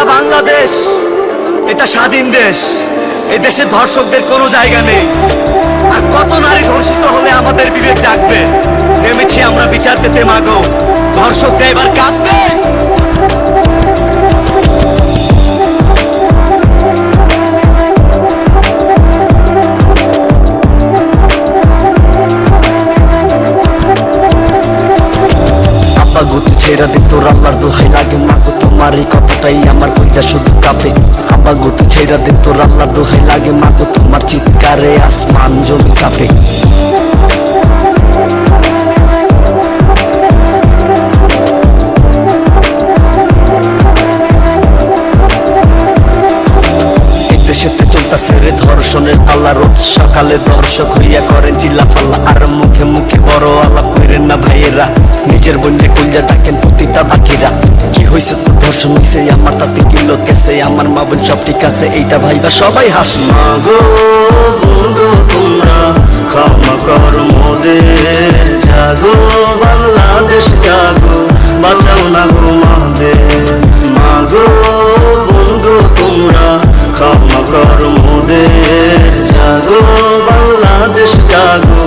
এটা বাংলাদেশ, এটা স্বাধীন দেশ। এই দেশে ধর্ষকদের কোনো জায়গা নেই। আর কত নারী ধর্ষিত হলে আমাদের বিবেক জাগবে? নেমেছি আমরা বিচার পেতে মাগো, ধর্ষকরা এবার কাঁদবে। গতি ছেড়া দে তোর আল্লাহর দোহাই লাগে মাগো, তোমার এই কথাটাই আমার কইটা শুধু কাঁপে। আব্বা গতি ছেড়া দে তোর আল্লাহর দোহাই লাগে মাগো, তোমার চিৎকারে আসমান জমি কাঁপে। দেশেতে চলতাছে রে ধর্ষণের আল্লাহ, রোজ সকালে দর্শক হইয়া করেন চিল্লা ফাল্লা। আর মুখে মুখে বড় আলাপ করেন না ভাইয়েরা, নিজের বোনরে কইলা ডাকেন প্রতিটা বাকিরা। কি হইছে তোর ধর্ষণ হইছে আমার, তাতে কি লস গেছে আমার, মা বোন সব ঠিক আছে এইটা ভাইবা সবাই হাস। মাগো বন্ধু তোমরা ক্ষমা কর মোদের, জাগো বাংলাদেশ জাগো, বাঁচাও না গো মাদের। মাগো বন্ধু তোমরা ক্ষমা কর মোদের, জাগো বাংলাদেশ জাগো,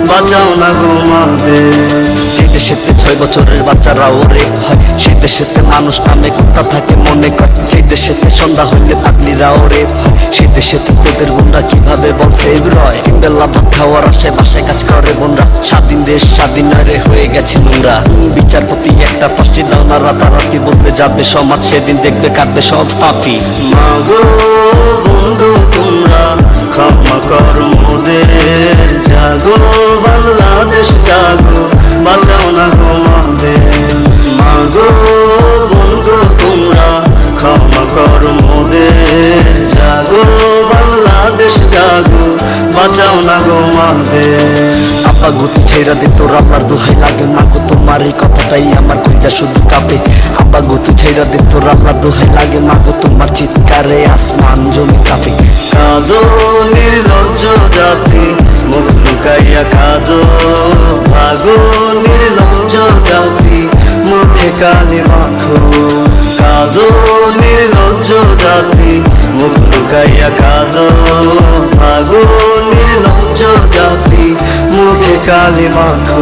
বাঁচাও না গো মাদের। যে দেশেতে 6 বছরের বাচ্চারা ওরে হয়, সেই দেশেতে মানুষ নামে কুত্তা থাকে মনে কর। যে দেশেতে সন্ধ্যা হইলে পাগলিরা ওরে হয়, সেই দেশেতে তোদের বোনরা কিভাবে বলছে রয়। 3 বেলা ভাত খাওয়ার আশে বাসায় কাজ করে বোনরা, স্বাধীন দেশ স্বাধীন নয় হয়ে গেছে নোংরা। বিচারপতি একটা ফাঁসি দাও না, রাতারাতি বলতে যাবে সমাজ, সেদিন দেখবে কাঁদবে সব পাপি। মাগো বন্ধু তোমরা ক্ষমা কর মোদের, জাগো বাংলাদেশ জাগো, বাঁচাও না গো মাদের। মাগো বন্ধু তোমরা ক্ষমা কর মোদের, জাগো বাংলাদেশ জাগো, বাঁচাও না গো মাদের। আব্বা গতি ছেড়া দে তোর আল্লাহর দোহাই লাগে মাগো, তোমার এই কথাটাই আমার কইটা শুধু কাঁপে। আব্বা গতি ছেড়া দে তোর আল্লাহর দোহাই লাগে মাগো, তোমার চিৎকারে আসমান জমি কাঁপে। কাঁদো নির্লজ্জ জাতি, মুখ লুকাইয়া কাঁদো, ভাগো নির্লজ্জ জাতি, মুখে কালি মাখো। কাঁদো নির্লজ্জ জাতি, মুখ লুকাইয়া কাঁদো, ভাগো নির্লজ্জ জাতি, মুখে কালি মাখো।